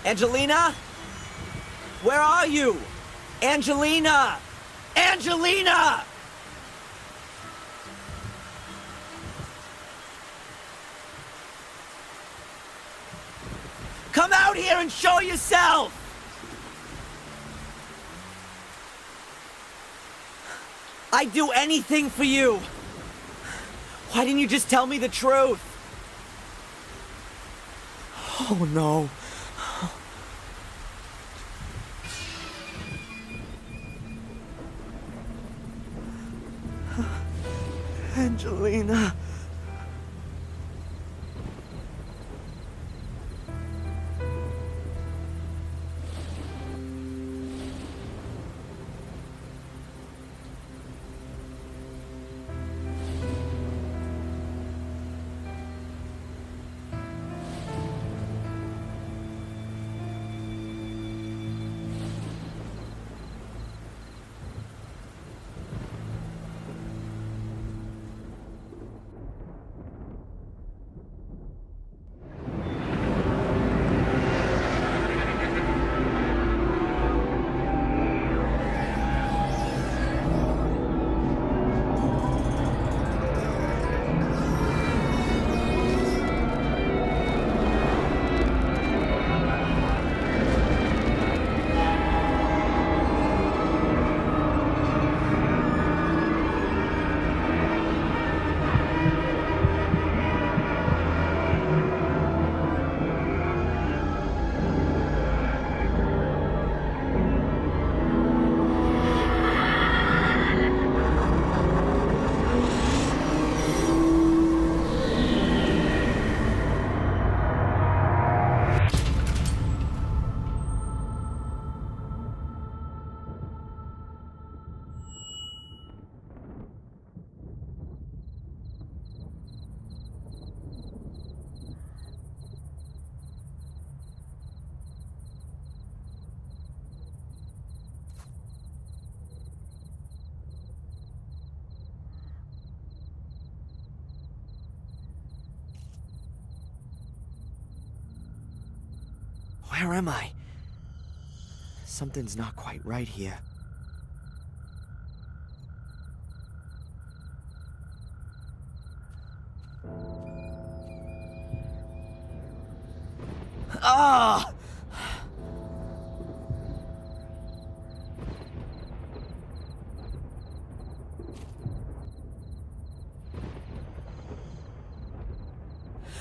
Angelina? Where are you? Angelina! Angelina! Come out here and show yourself! I'd do anything for you. Why didn't you just tell me the truth? Oh no. Angelina. Where am I? Something's not quite right here. Ah!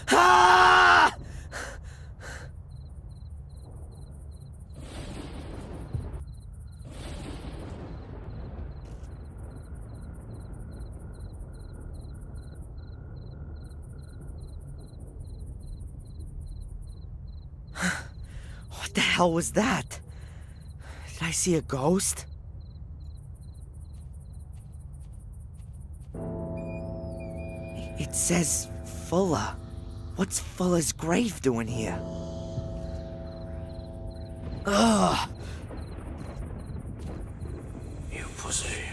Ah! What the hell was that? Did I see a ghost? It says Fuller. What's Fuller's grave doing here? Ugh! You pussy.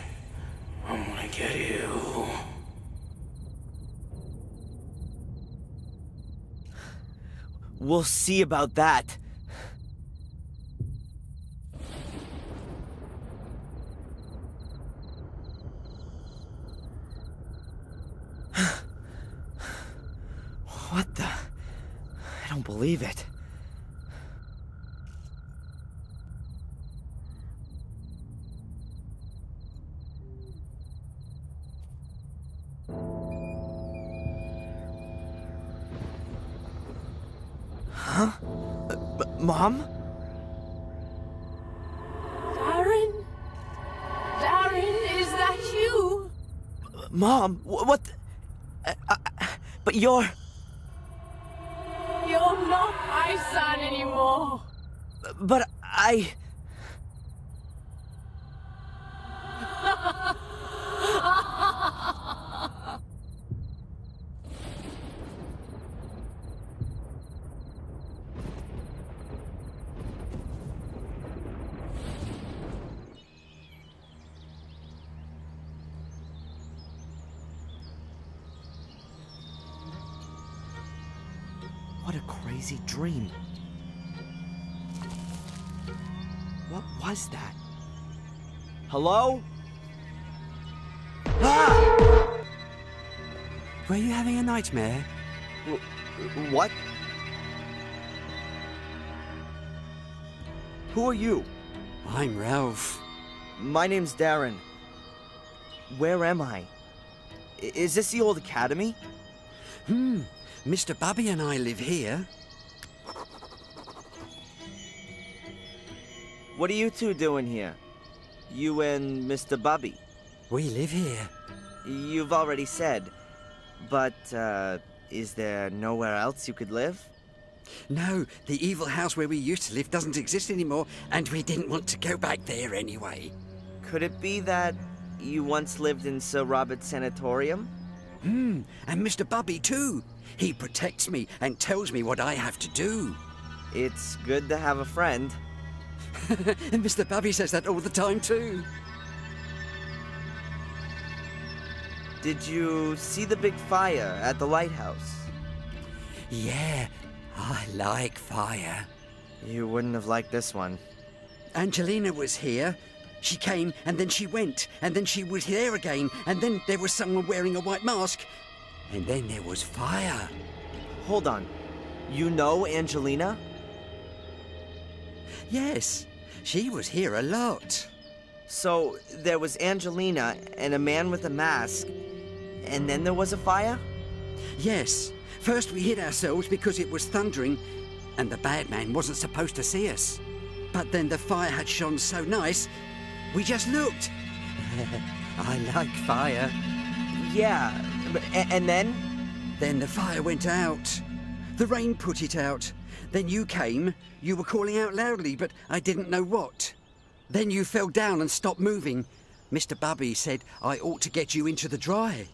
I'm gonna get you. We'll see about that. What the? I don't believe it. Huh? Mom? Darren? Darren, is that you? Mom, what? But you're... You're not my son anymore. But I... What a crazy dream. was that? Hello? Ah! Were you having a nightmare? What? Who are you? I'm Ralph. My name's Darren. Where am I? Is this the old academy? Mr. Bubby and I live here. What are you two doing here? You and Mr. Bubby? We live here. You've already said. But, is there nowhere else you could live? No, the evil house where we used to live doesn't exist anymore, and we didn't want to go back there anyway. Could it be that you once lived in Sir Robert's sanatorium? And Mr. Bubby too. He protects me and tells me what I have to do. It's good to have a friend. And Mr. Bubby says that all the time too. Did you see the big fire at the lighthouse? Yeah, I like fire. You wouldn't have liked this one. Angelina was here. She came, and then she went, and then she was there again, and then there was someone wearing a white mask, and then there was fire. Hold on. You know Angelina? Yes, she was here a lot. So, there was Angelina and a man with a mask, and then there was a fire? Yes, first we hid ourselves because it was thundering, and the bad man wasn't supposed to see us. But then the fire had shone so nice, we just looked. I like fire. Yeah, and then? Then the fire went out. The rain put it out. Then you came. You were calling out loudly, but I didn't know what. Then you fell down and stopped moving. Mr. Bubby said I ought to get you into the dry.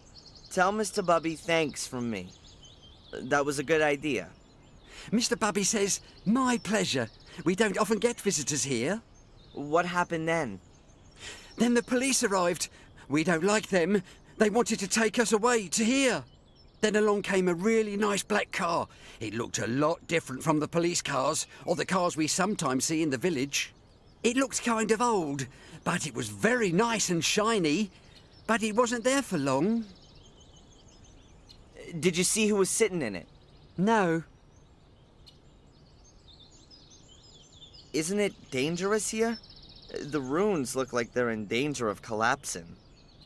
Tell Mr. Bubby thanks from me. That was a good idea. Mr. Bubby says, my pleasure. We don't often get visitors here. What happened then? Then the police arrived. We don't like them. They wanted to take us away to here. Then along came a really nice black car. It looked a lot different from the police cars or the cars we sometimes see in the village. It looked kind of old, but it was very nice and shiny. But it wasn't there for long. Did you see who was sitting in it? No. Isn't it dangerous here? The ruins look like they're in danger of collapsing.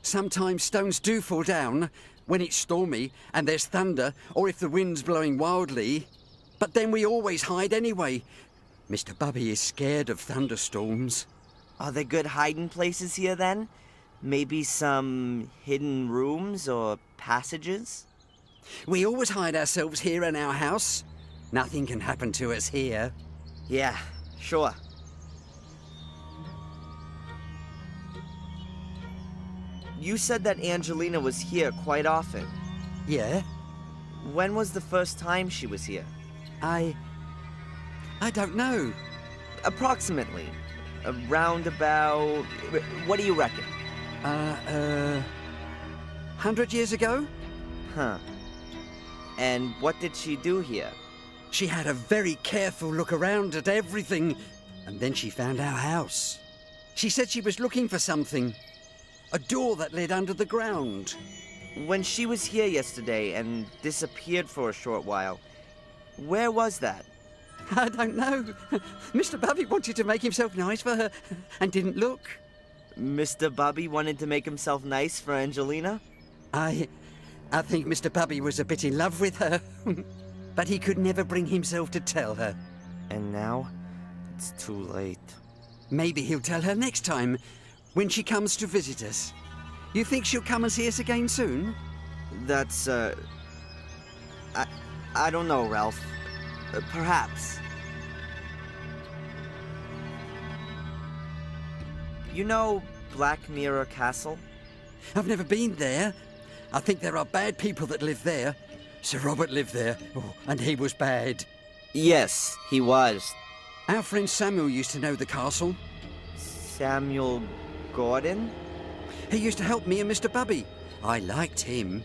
Sometimes stones do fall down when it's stormy and there's thunder or if the wind's blowing wildly. But then we always hide anyway. Mr. Bubby is scared of thunderstorms. Are there good hiding places here then? Maybe some hidden rooms or passages? We always hide ourselves here in our house. Nothing can happen to us here. Yeah, sure. You said that Angelina was here quite often. Yeah? When was the first time she was here? I don't know. Approximately. Around about... What do you reckon? 100 years ago? Huh. And what did she do here? She had a very careful look around at everything, and then she found our house. She said she was looking for something. A door that led under the ground. When she was here yesterday and disappeared for a short while, where was that? I don't know. Mr. Bubby wanted to make himself nice for her and didn't look. Mr. Bubby wanted to make himself nice for Angelina? I think Mr. Bubby was a bit in love with her. But he could never bring himself to tell her. And now, it's too late. Maybe he'll tell her next time, when she comes to visit us. You think she'll come and see us again soon? That's, I don't know, Ralph. Perhaps. You know Black Mirror Castle? I've never been there. I think there are bad people that live there. Sir Robert lived there, and he was bad. Yes, he was. Our friend Samuel used to know the castle. Samuel Gordon? He used to help me and Mr. Bubby. I liked him.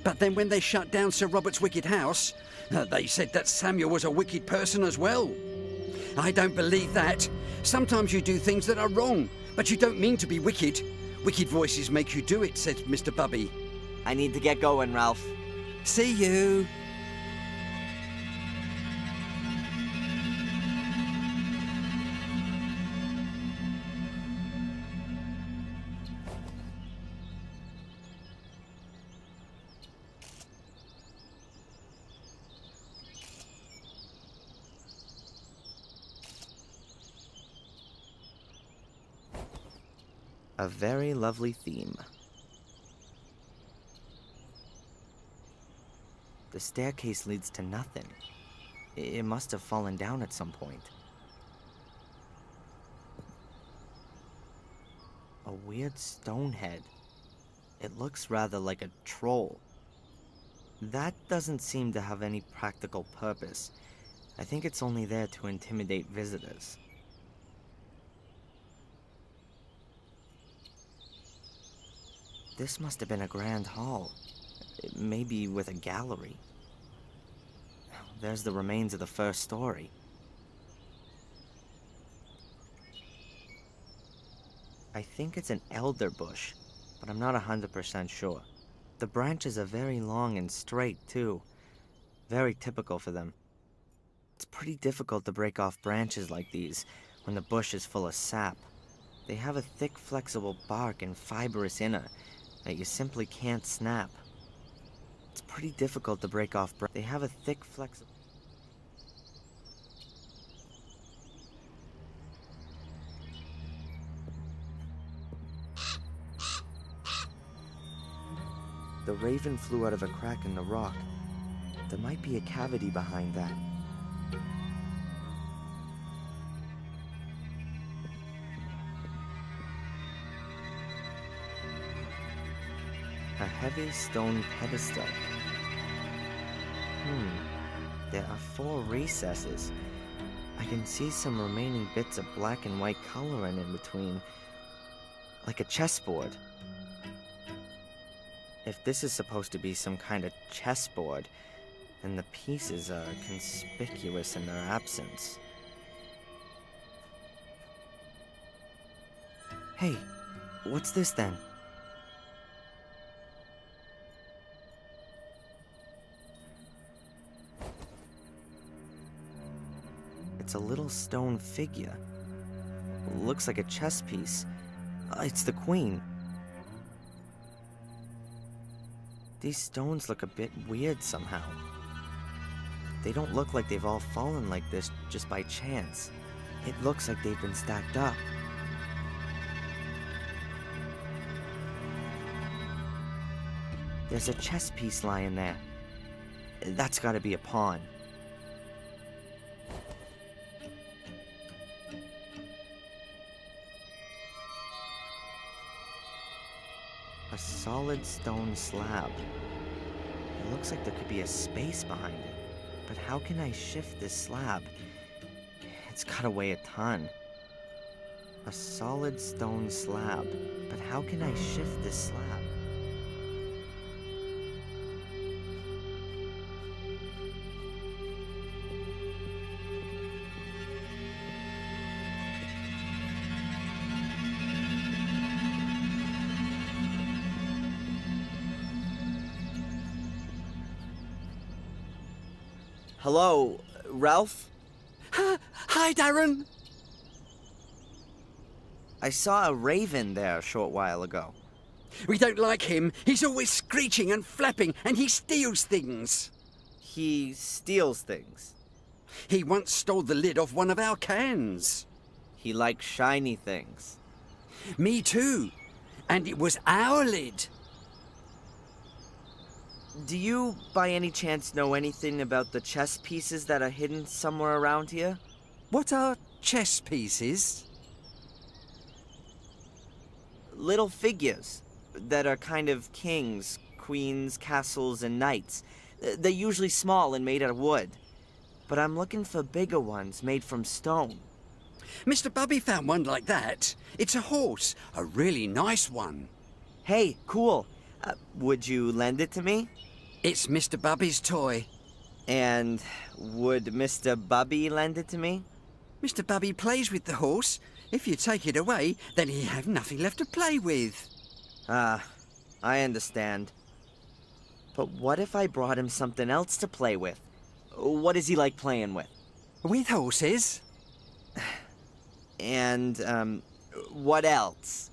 But then when they shut down Sir Robert's wicked house, they said that Samuel was a wicked person as well. I don't believe that. Sometimes you do things that are wrong, but you don't mean to be wicked. Wicked voices make you do it, said Mr. Bubby. I need to get going, Ralph. See you. A very lovely theme. The staircase leads to nothing. It must have fallen down at some point. A weird stone head. It looks rather like a troll. That doesn't seem to have any practical purpose. I think it's only there to intimidate visitors. This must have been a grand hall. Maybe with a gallery. There's the remains of the first story. I think it's an elder bush, but I'm not 100% sure. The branches are very long and straight, too. Very typical for them. It's pretty difficult to break off branches like these when the bush is full of sap. They have a thick, flexible bark and fibrous inner that you simply can't snap. It's pretty difficult to break off. They have a thick, flexible... The raven flew out of a crack in the rock. There might be a cavity behind that. A heavy stone pedestal. There are 4 recesses. I can see some remaining bits of black and white coloring in between. Like a chessboard. If this is supposed to be some kind of chessboard, then the pieces are conspicuous in their absence. Hey, what's this then? It's a little stone figure. Looks like a chess piece. It's the queen. These stones look a bit weird somehow. They don't look like they've all fallen like this just by chance. It looks like they've been stacked up. There's a chess piece lying there. That's gotta be a pawn. A solid stone slab. It looks like there could be a space behind it. But how can I shift this slab? It's gotta weigh a ton. A solid stone slab. But how can I shift this slab? Hello, Ralph? Hi, Darren. I saw a raven there a short while ago. We don't like him. He's always screeching and flapping, and he steals things. He steals things. He once stole the lid off one of our cans. He likes shiny things. Me too. And it was our lid. Do you, by any chance, know anything about the chess pieces that are hidden somewhere around here? What are chess pieces? Little figures that are kind of kings, queens, castles, and knights. They're usually small and made out of wood. But I'm looking for bigger ones made from stone. Mr. Bubby found one like that. It's a horse, a really nice one. Hey, cool. Would you lend it to me? It's Mr. Bubby's toy. And would Mr. Bubby lend it to me? Mr. Bubby plays with the horse. If you take it away, then he'll have nothing left to play with. Ah, I understand. But what if I brought him something else to play with? What is he like playing with? With horses? And, what else?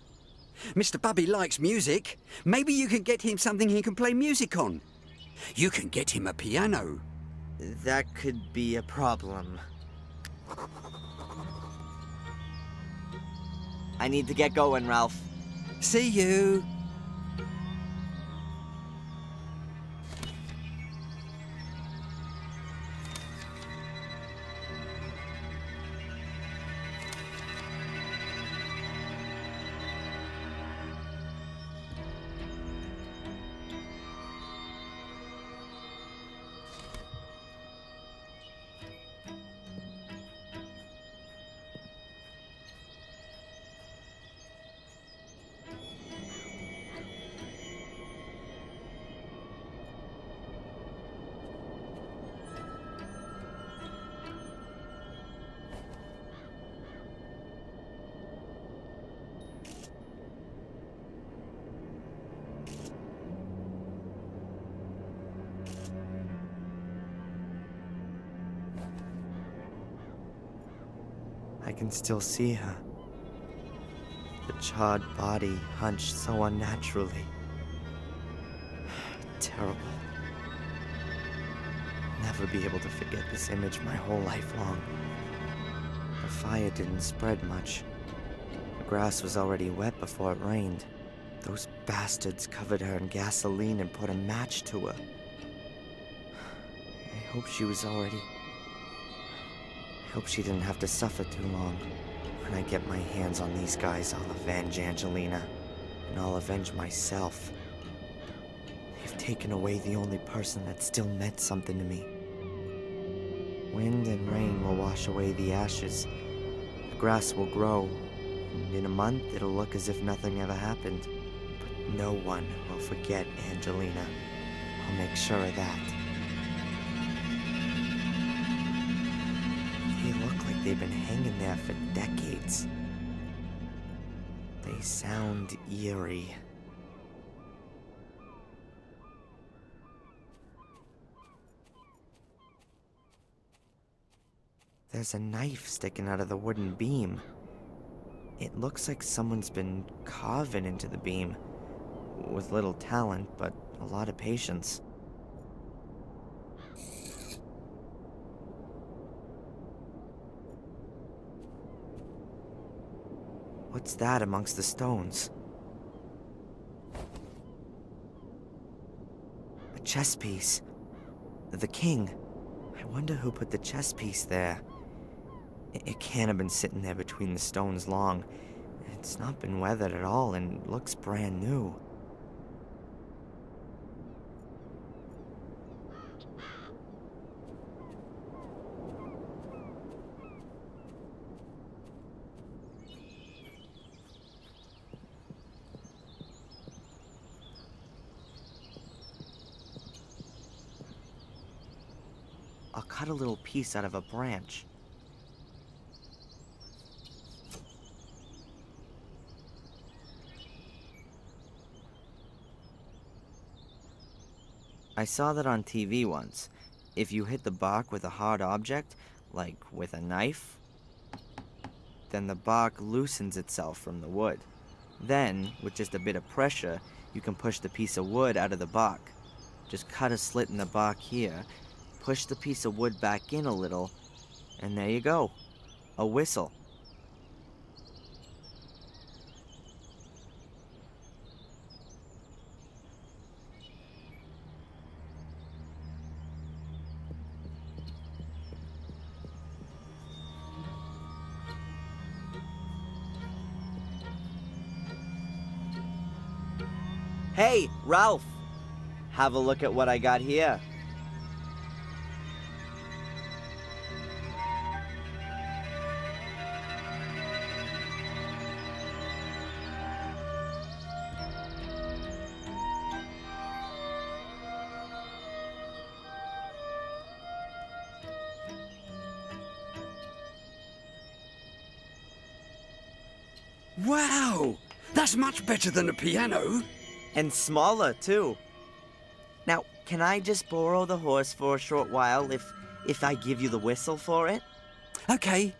Mr. Bubby likes music. Maybe you can get him something he can play music on. You can get him a piano. That could be a problem. I need to get going, Ralph. See you. I can still see her. The charred body hunched so unnaturally. Terrible. Never be able to forget this image my whole life long. The fire didn't spread much. The grass was already wet before it rained. Those bastards covered her in gasoline and put a match to her. I hope she was already... I hope she didn't have to suffer too long. When I get my hands on these guys, I'll avenge Angelina. And I'll avenge myself. They've taken away the only person that still meant something to me. Wind and rain will wash away the ashes. The grass will grow. And in a month, it'll look as if nothing ever happened. But no one will forget Angelina. I'll make sure of that. They look like they've been hanging there for decades. They sound eerie. There's a knife sticking out of the wooden beam. It looks like someone's been carving into the beam. With little talent, but a lot of patience. What's that amongst the stones? A chess piece. The king. I wonder who put the chess piece there. It can't have been sitting there between the stones long. It's not been weathered at all and looks brand new. I'll cut a little piece out of a branch. I saw that on TV once. If you hit the bark with a hard object, like with a knife, then the bark loosens itself from the wood. Then, with just a bit of pressure, you can push the piece of wood out of the bark. Just cut a slit in the bark here, push the piece of wood back in a little, and there you go. A whistle. Hey, Ralph! Have a look at what I got here. Wow! That's much better than a piano. And smaller, too. Now, can I just borrow the horse for a short while if I give you the whistle for it? Okay.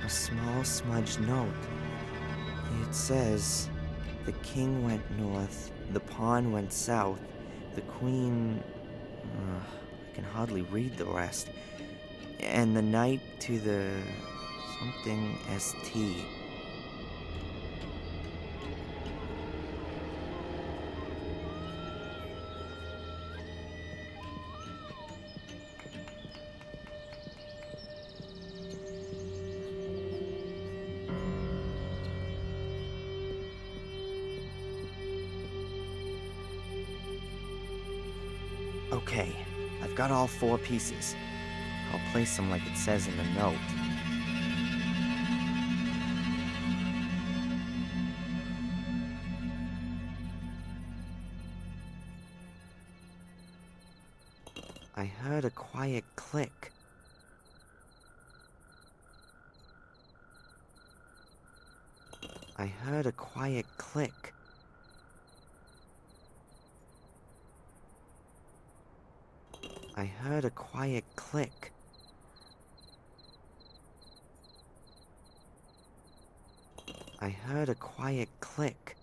A small smudged note. It says, the king went north, the pawn went south, the queen... I can hardly read the rest. And the knight to the... something ST. Okay, I've got all 4 pieces. I'll place them like it says in the note. I heard a quiet click. I heard a quiet click. I heard a quiet click. I heard a quiet click.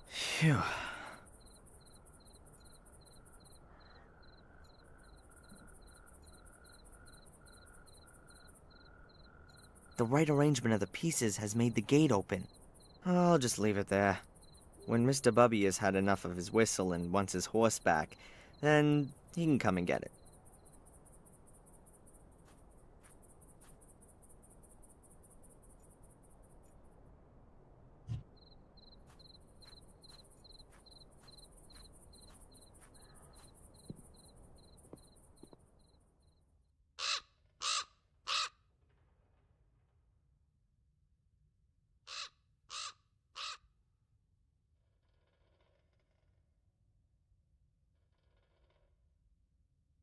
Phew. The right arrangement of the pieces has made the gate open. I'll just leave it there. When Mr. Bubby has had enough of his whistle and wants his horse back, then he can come and get it.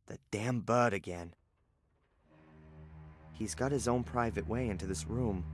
The damn bird again. He's got his own private way into this room.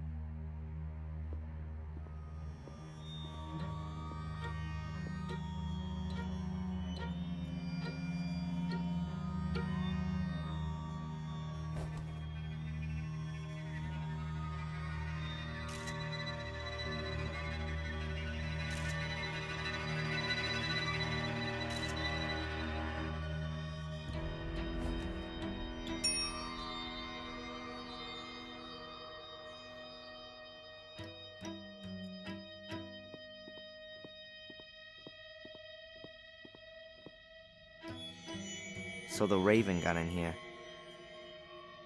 So the raven got in here.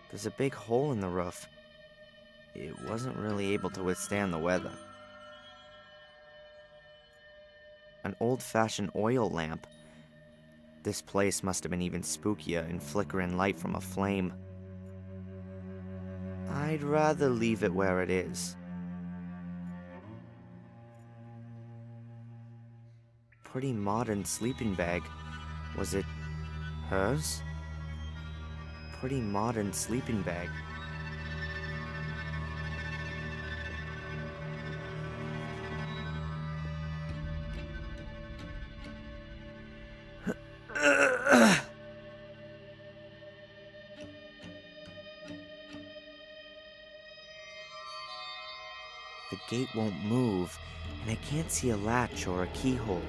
There's a big hole in the roof. It wasn't really able to withstand the weather. An old-fashioned oil lamp. This place must have been even spookier in flickering light from a flame. I'd rather leave it where it is. Pretty modern sleeping bag. Was it hers? Pretty modern sleeping bag. The gate won't move, and I can't see a latch or a keyhole.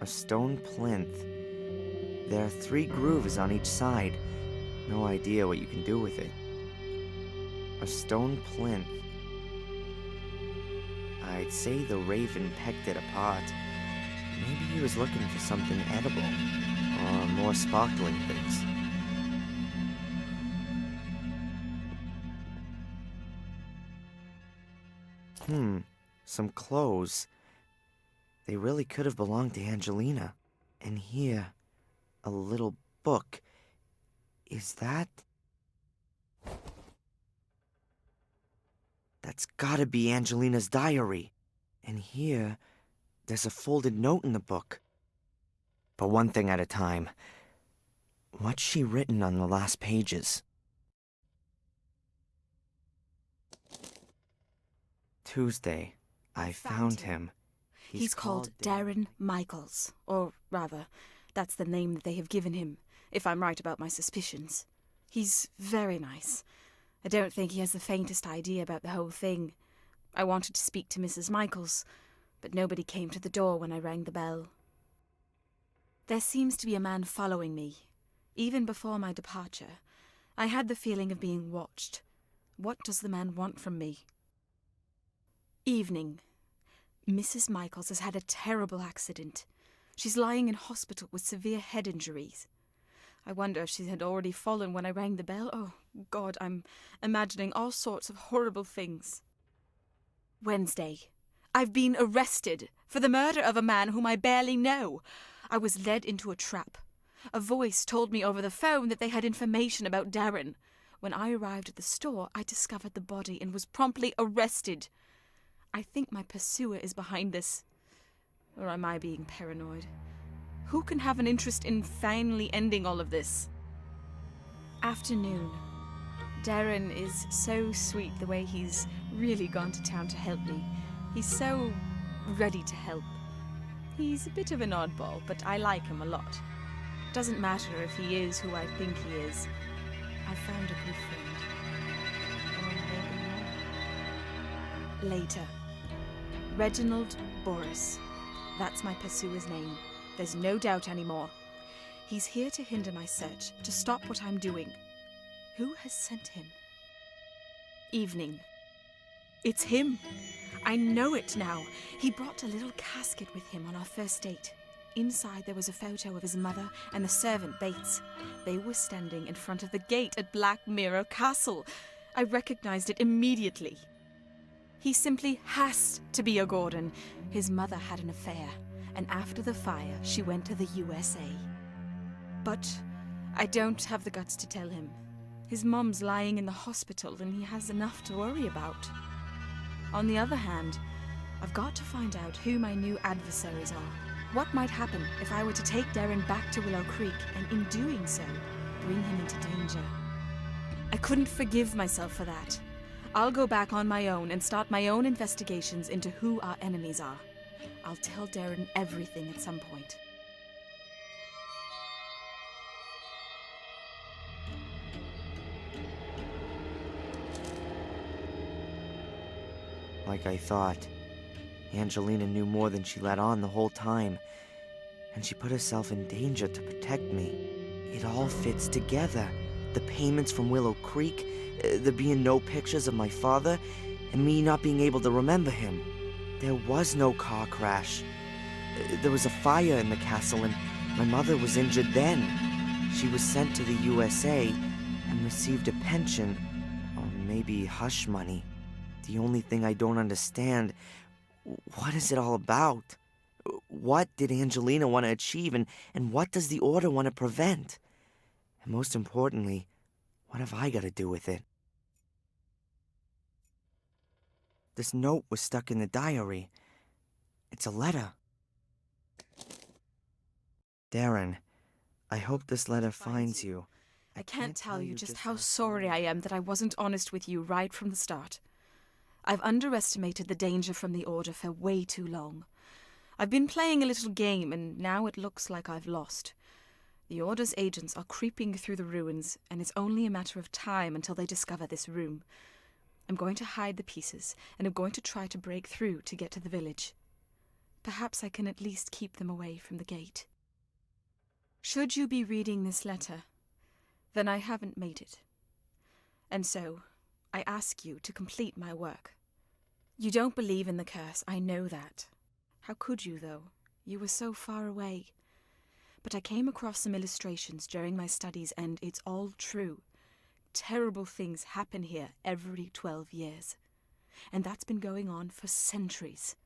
A stone plinth. There are 3 grooves on each side. No idea what you can do with it. A stone plinth. I'd say the raven pecked it apart. Maybe he was looking for something edible. or more sparkling things. Some clothes. They really could have belonged to Angelina. And here, a little book. Is that... That's gotta be Angelina's diary. And here, there's a folded note in the book. But one thing at a time. What's she written on the last pages? Tuesday. I found him. He's called Darren Michaels. Or rather, that's the name that they have given him, if I'm right about my suspicions. He's very nice. I don't think he has the faintest idea about the whole thing. I wanted to speak to Mrs. Michaels, but nobody came to the door when I rang the bell. There seems to be a man following me. Even before my departure, I had the feeling of being watched. What does the man want from me? Evening. Mrs. Michaels has had a terrible accident. She's lying in hospital with severe head injuries. I wonder if she had already fallen when I rang the bell. Oh, God, I'm imagining all sorts of horrible things. Wednesday. I've been arrested for the murder of a man whom I barely know. I was led into a trap. A voice told me over the phone that they had information about Darren. When I arrived at the store, I discovered the body and was promptly arrested. I think my pursuer is behind this. Or am I being paranoid? Who can have an interest in finally ending all of this? Afternoon. Darren is so sweet the way he's really gone to town to help me. He's so ready to help. He's a bit of an oddball, but I like him a lot. Doesn't matter if he is who I think he is. I found a good friend. Or maybe not. Later. Reginald Boris. That's my pursuer's name. There's no doubt anymore. He's here to hinder my search, to stop what I'm doing. Who has sent him? Evening. It's him. I know it now. He brought a little casket with him on our first date. Inside there was a photo of his mother and the servant Bates. They were standing in front of the gate at Black Mirror Castle. I recognized it immediately. He simply has to be a Gordon. His mother had an affair, and after the fire, she went to the USA. But I don't have the guts to tell him. His mom's lying in the hospital, and he has enough to worry about. On the other hand, I've got to find out who my new adversaries are. What might happen if I were to take Darren back to Willow Creek, and in doing so, bring him into danger? I couldn't forgive myself for that. I'll go back on my own and start my own investigations into who our enemies are. I'll tell Darren everything at some point. Like I thought, Angelina knew more than she let on the whole time, and she put herself in danger to protect me. It all fits together. The payments from Willow Creek, there being no pictures of my father, and me not being able to remember him. There was no car crash. There was a fire in the castle, and my mother was injured then. She was sent to the USA and received a pension, or maybe hush money. The only thing I don't understand, what is it all about? What did Angelina want to achieve, and what does the Order want to prevent? And most importantly, what have I got to do with it? This note was stuck in the diary. It's a letter. Darren, I hope this letter finds you. I can't tell you just how sorry I am that I wasn't honest with you right from the start. I've underestimated the danger from the Order for way too long. I've been playing a little game, and now it looks like I've lost. The Order's agents are creeping through the ruins, and it's only a matter of time until they discover this room. I'm going to hide the pieces, and I'm going to try to break through to get to the village. Perhaps I can at least keep them away from the gate. Should you be reading this letter, then I haven't made it. And so, I ask you to complete my work. You don't believe in the curse, I know that. How could you, though? You were so far away. but I came across some illustrations during my studies, and it's all true. Terrible things happen here every 12 years. And that's been going on for centuries.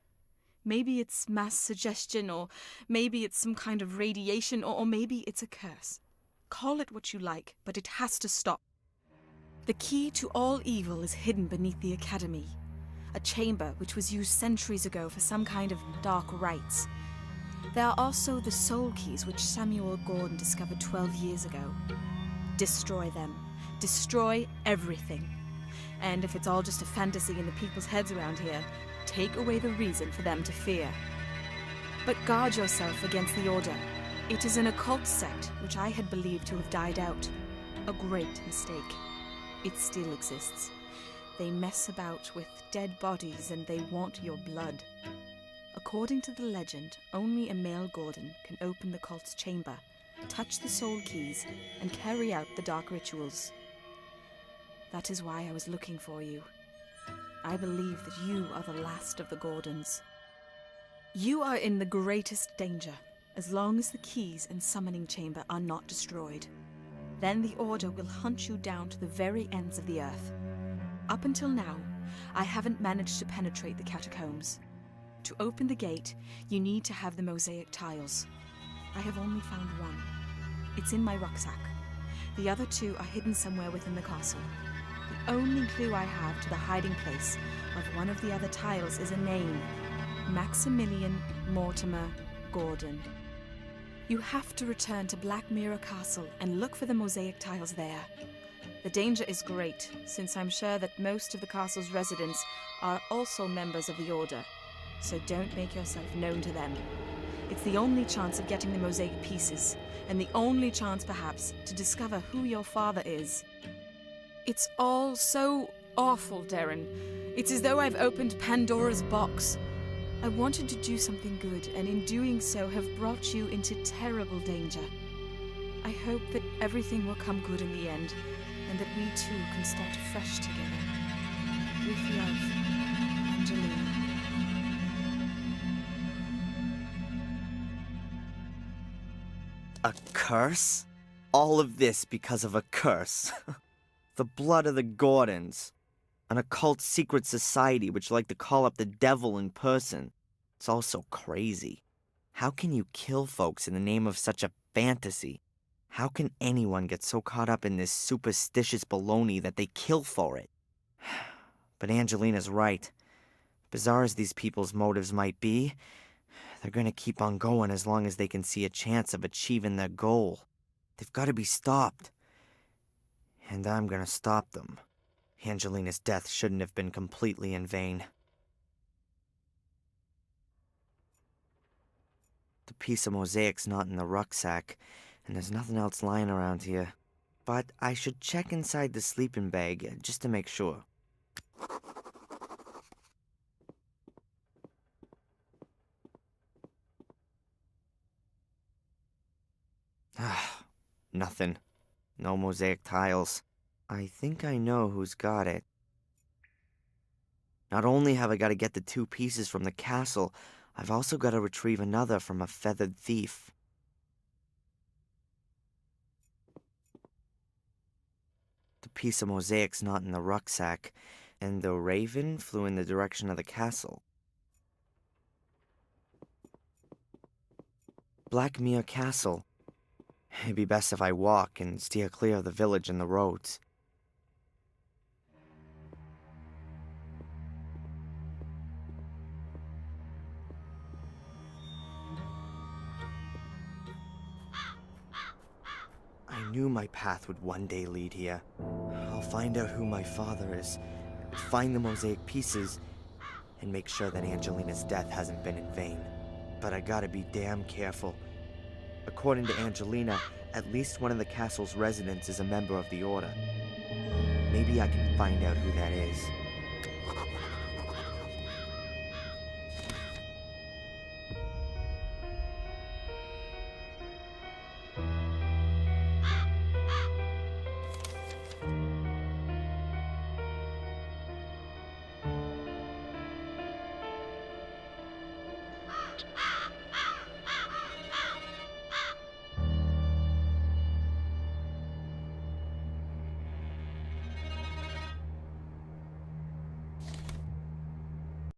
Maybe it's mass suggestion, or maybe it's some kind of radiation, or maybe it's a curse. Call it what you like, but it has to stop. The key to all evil is hidden beneath the Academy, a chamber which was used centuries ago for some kind of dark rites. There are also the soul keys which Samuel Gordon discovered 12 years ago. Destroy them. Destroy everything. And if it's all just a fantasy in the people's heads around here, take away the reason for them to fear. But guard yourself against the Order. It is an occult sect which I had believed to have died out. A great mistake. It still exists. They mess about with dead bodies and they want your blood. According to the legend, only a male Gordon can open the cult's chamber, touch the soul keys, and carry out the dark rituals. That is why I was looking for you. I believe that you are the last of the Gordons. You are in the greatest danger, as long as the keys and summoning chamber are not destroyed. Then the Order will hunt you down to the very ends of the earth. Up until now, I haven't managed to penetrate the catacombs. To open the gate, you need to have the mosaic tiles. I have only found one. It's in my rucksack. The other two are hidden somewhere within the castle. The only clue I have to the hiding place of one of the other tiles is a name. Maximilian Mortimer Gordon. You have to return to Black Mirror Castle and look for the mosaic tiles there. The danger is great, since I'm sure that most of the castle's residents are also members of the Order, so don't make yourself known to them. It's the only chance of getting the mosaic pieces, and the only chance, perhaps, to discover who your father is. It's all so awful, Darren. It's as though I've opened Pandora's box. I wanted to do something good, and in doing so have brought you into terrible danger. I hope that everything will come good in the end, and that we too can start afresh together. With love, Angelina. A curse? All of this because of a curse. The blood of the Gordons. An occult secret society which like to call up the devil in person. It's all so crazy. How can you kill folks in the name of such a fantasy? How can anyone get so caught up in this superstitious baloney that they kill for it? But Angelina's right. Bizarre as these people's motives might be, they're gonna keep on going as long as they can see a chance of achieving their goal. They've got to be stopped. And I'm gonna stop them. Angelina's death shouldn't have been completely in vain. The piece of mosaic's not in the rucksack, and there's nothing else lying around here. But I should check inside the sleeping bag, just to make sure. Nothing. No mosaic tiles. I think I know who's got it. Not only have I got to get the two pieces from the castle, I've also got to retrieve another from a feathered thief. The piece of mosaic's not in the rucksack, and the raven flew in the direction of the castle. Blackmere Castle. It'd be best if I walk and steer clear of the village and the roads. I knew my path would one day lead here. I'll find out who my father is, find the mosaic pieces, and make sure that Angelina's death hasn't been in vain. But I gotta be damn careful. According to Angelina, at least one of the castle's residents is a member of the Order. Maybe I can find out who that is.